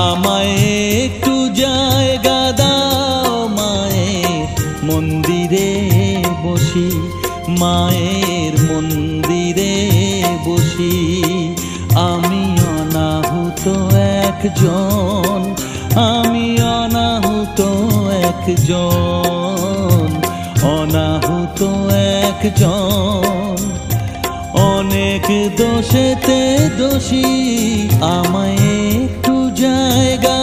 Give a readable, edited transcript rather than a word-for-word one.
আমায় একটু জায়গা দাও মায়ের মন্দিরে বসি, মায়ের মন্দিরে বসি। আমি অনাহুত একজন, আমি অনাহুত একজন, অনাহুত একজন। অনেক দোষেতে দোষী, আমায় একটু জায়গা